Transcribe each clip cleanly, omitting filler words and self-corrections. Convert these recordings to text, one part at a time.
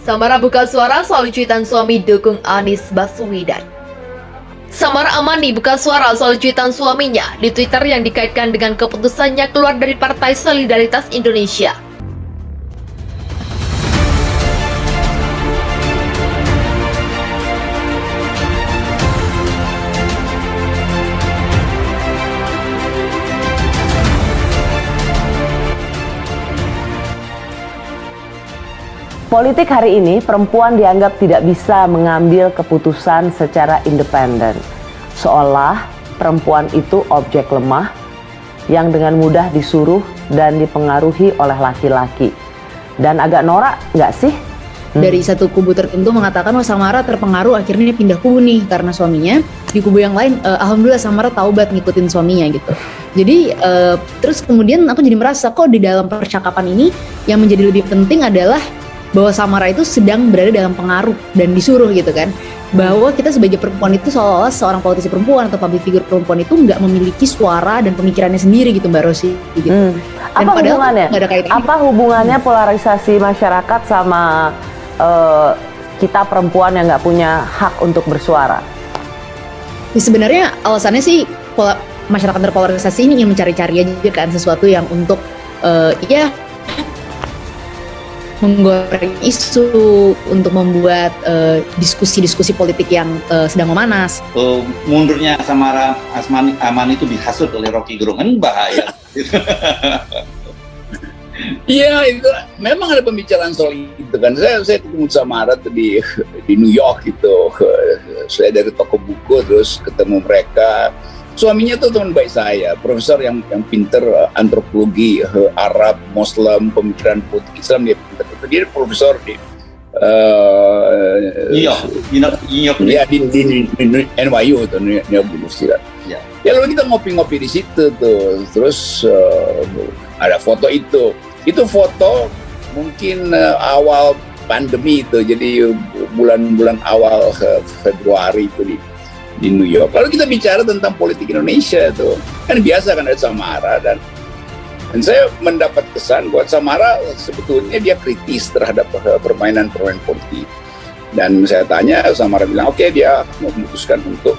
Samara buka suara soal cuitan suami dukung Anies Baswedan. Samara Amani buka suara soal cuitan suaminya di Twitter yang dikaitkan dengan keputusannya keluar dari Partai Solidaritas Indonesia. Politik hari ini, perempuan dianggap tidak bisa mengambil keputusan secara independen. Seolah perempuan itu objek lemah yang dengan mudah disuruh dan dipengaruhi oleh laki-laki. Dan agak norak nggak sih? Dari satu kubu tertentu mengatakan, Samara terpengaruh akhirnya dia pindah kubu nih karena suaminya. Di kubu yang lain, alhamdulillah Samara taubat ngikutin suaminya gitu. Jadi terus kemudian aku jadi merasa kok di dalam percakapan ini yang menjadi lebih penting adalah bahwa Samara itu sedang berada dalam pengaruh dan disuruh gitu kan, bahwa kita sebagai perempuan itu seolah-olah seorang politisi perempuan atau public figure perempuan itu nggak memiliki suara dan pemikirannya sendiri gitu Mbak Rosi gitu. Dan Apa hubungannya? Nggak ada kaitannya. Apa hubungannya polarisasi masyarakat sama kita perempuan yang nggak punya hak untuk bersuara? Ya, sebenarnya alasannya sih masyarakat terpolarisasi ini ingin mencari-cari aja kan sesuatu yang untuk menggoreng isu, untuk membuat diskusi-diskusi politik yang sedang memanas. Mundurnya Samara Amani itu dihasut oleh Rocky Gerung, kan bahaya. Iya, itu memang ada pembicaraan soal itu kan. Saya ketemu Samara tuh di New York gitu. Saya dari toko buku terus ketemu mereka. Suaminya tuh teman baik saya, profesor yang pinter antropologi Arab, Muslim, pemikiran politik Islam, dia pinter. Dia profesor di NYU atau New York University. Ya, lalu kita ngopi-ngopi di situ tuh, terus ada foto itu. Itu foto mungkin awal pandemi itu, jadi bulan-bulan awal Februari itu di New York. Lalu kita bicara tentang politik Indonesia tuh, kan biasa kan ada Samara dan saya mendapat kesan buat Samara sebetulnya dia kritis terhadap permainan politik. Dan saya tanya, Samara bilang oke, dia memutuskan untuk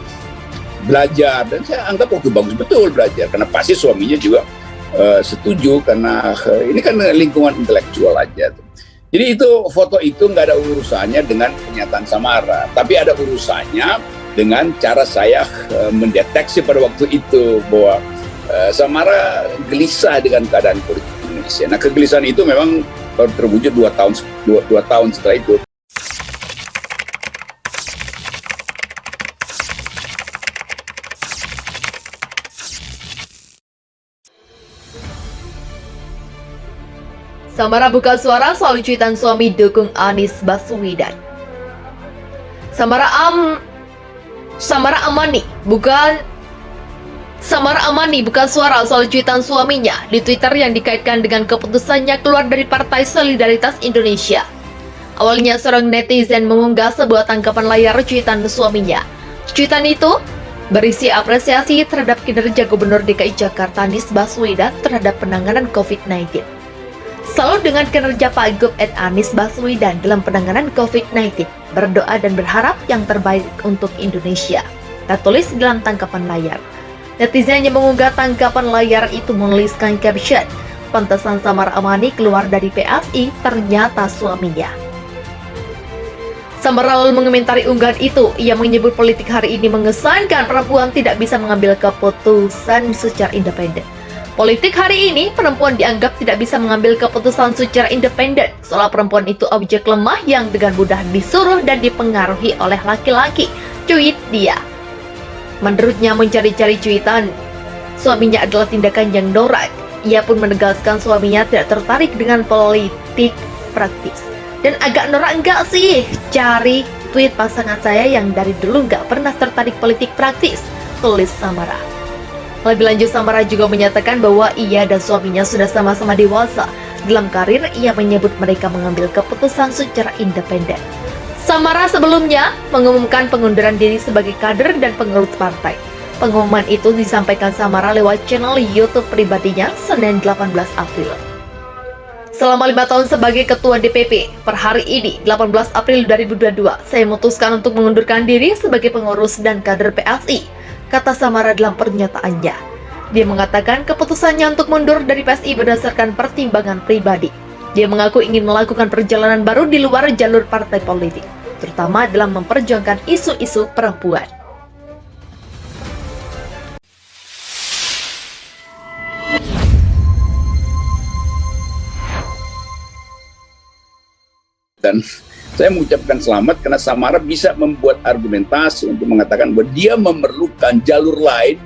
belajar, dan saya anggap bagus betul belajar karena pasti suaminya juga setuju karena ini kan lingkungan intelektual aja tuh. Jadi itu foto itu nggak ada urusannya dengan pernyataan Samara, tapi ada urusannya dengan cara saya mendeteksi pada waktu itu bahwa Samara gelisah dengan keadaan politik Indonesia. Nah, kegelisahan itu memang baru terwujud 2 tahun setelah itu. Samara buka suara soal cuitan suami dukung Anies Baswedan. Samara Amani buka suara soal cuitan suaminya di Twitter yang dikaitkan dengan keputusannya keluar dari Partai Solidaritas Indonesia. Awalnya seorang netizen mengunggah sebuah tangkapan layar cuitan suaminya. Cuitan itu berisi apresiasi terhadap kinerja Gubernur DKI Jakarta Anies Baswedan terhadap penanganan COVID-19. Salut dengan kinerja Pak Gub Anies Baswedan dalam penanganan COVID-19, berdoa dan berharap yang terbaik untuk Indonesia, tertulis dalam tangkapan layar. Netizen yang mengunggah tangkapan layar itu menuliskan caption, "Pantesan Samara Amani keluar dari PSI, ternyata suaminya." Samara lalu mengomentari unggahan itu. Ia menyebut politik hari ini mengesankan perempuan tidak bisa mengambil keputusan secara independen. Politik hari ini, perempuan dianggap tidak bisa mengambil keputusan secara independen, seolah perempuan itu objek lemah yang dengan mudah disuruh dan dipengaruhi oleh laki-laki, cuit dia. Menurutnya, mencari-cari cuitan suaminya adalah tindakan yang norak. Ia pun menegaskan suaminya tidak tertarik dengan politik praktis. Dan agak norak enggak sih cari tweet pasangan saya yang dari dulu enggak pernah tertarik politik praktis, tulis Samara. Lebih lanjut, Samara juga menyatakan bahwa ia dan suaminya sudah sama-sama dewasa. Dalam karir, ia menyebut mereka mengambil keputusan secara independen. Samara sebelumnya mengumumkan pengunduran diri sebagai kader dan pengurus partai. Pengumuman itu disampaikan Samara lewat channel YouTube pribadinya Senin 18 April. Selama 5 tahun sebagai Ketua DPP, per hari ini, 18 April 2022, saya memutuskan untuk mengundurkan diri sebagai pengurus dan kader PSI, kata Samara dalam pernyataannya. Dia mengatakan keputusannya untuk mundur dari PSI berdasarkan pertimbangan pribadi. Dia mengaku ingin melakukan perjalanan baru di luar jalur partai politik, terutama dalam memperjuangkan isu-isu perempuan. Dan saya mengucapkan selamat karena Samara bisa membuat argumentasi untuk mengatakan bahwa dia memerlukan jalur lain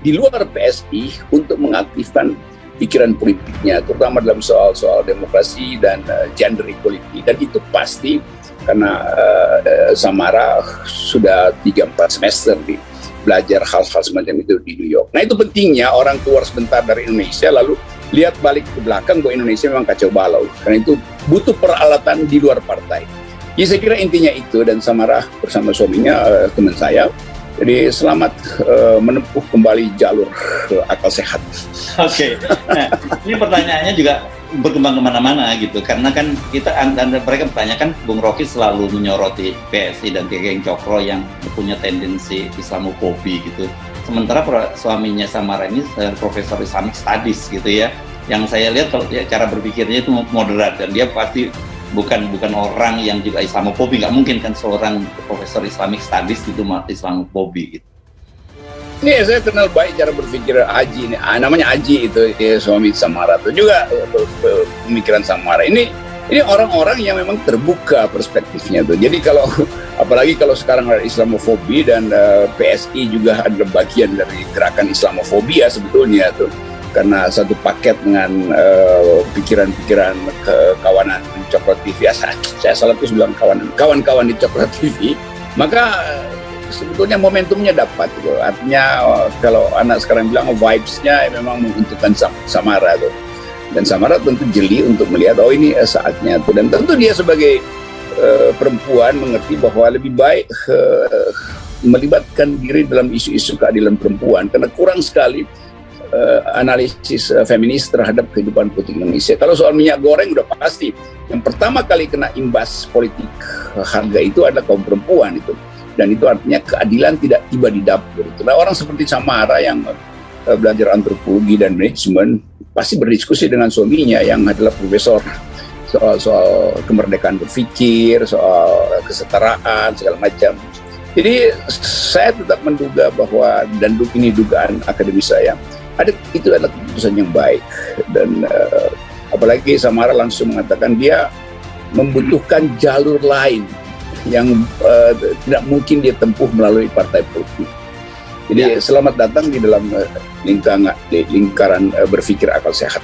di luar PSI untuk mengaktifkan pikiran politiknya, terutama dalam soal-soal demokrasi dan gender equality. Dan itu pasti karena Samara sudah 3-4 semester belajar hal-hal semacam itu di New York. Nah, itu pentingnya orang keluar sebentar dari Indonesia lalu lihat balik ke belakang bahwa Indonesia memang kacau balau. Karena itu butuh peralatan di luar partai. Jadi saya kira intinya itu, dan Samara bersama suaminya, teman saya. Jadi selamat menempuh kembali jalur akal sehat. Oke. Nah, ini pertanyaannya juga berkembang kemana-mana gitu. Karena kan mereka bertanyakan, Bung Rocky selalu menyoroti PSI dan geng Cokro yang punya tendensi Islamofobi gitu. Sementara suaminya Samara ini profesor Islamic Studies gitu ya. Yang saya lihat kalau cara berpikirnya itu moderat, dan dia pasti bukan orang yang juga Islamofobi. Nggak mungkin kan seorang profesor Islamic Studies itu Islamofobi gitu. Ini saya kenal baik cara berpikir Aji ini, namanya Aji itu ya, suami Samara itu juga pemikiran Samara ini orang-orang yang memang terbuka perspektifnya tuh. Jadi kalau apalagi kalau sekarang ada Islamofobi dan PSI juga adalah bagian dari gerakan Islamofobia sebetulnya tuh, karena satu paket dengan pikiran-pikiran kawanan di Cokro TV. Saya salah terus bilang kawan-kawan di Cokro TV, maka sebetulnya momentumnya dapat gitu. Artinya kalau anak sekarang bilang vibes-nya memang menguntungkan Samara tuh. Dan Samara tentu jeli untuk melihat ini saatnya tuh. Dan tentu dia sebagai perempuan mengerti bahwa lebih baik melibatkan diri dalam isu-isu keadilan perempuan, karena kurang sekali analisis feminis terhadap kehidupan politik Indonesia. Kalau soal minyak goreng udah pasti yang pertama kali kena imbas politik harga itu adalah kaum perempuan itu, dan itu artinya keadilan tidak tiba di dapur itu. Nah, orang seperti Samara yang belajar antropologi dan manajemen pasti berdiskusi dengan suaminya yang adalah profesor soal kemerdekaan berpikir, soal kesetaraan segala macam. Jadi saya tetap menduga bahwa, dan ini dugaan akademis saya, itu adalah keputusan yang baik. Dan apalagi Samara langsung mengatakan dia membutuhkan jalur lain yang tidak mungkin dia tempuh melalui partai politik. Jadi selamat datang di dalam lingkaran berpikir akal sehat.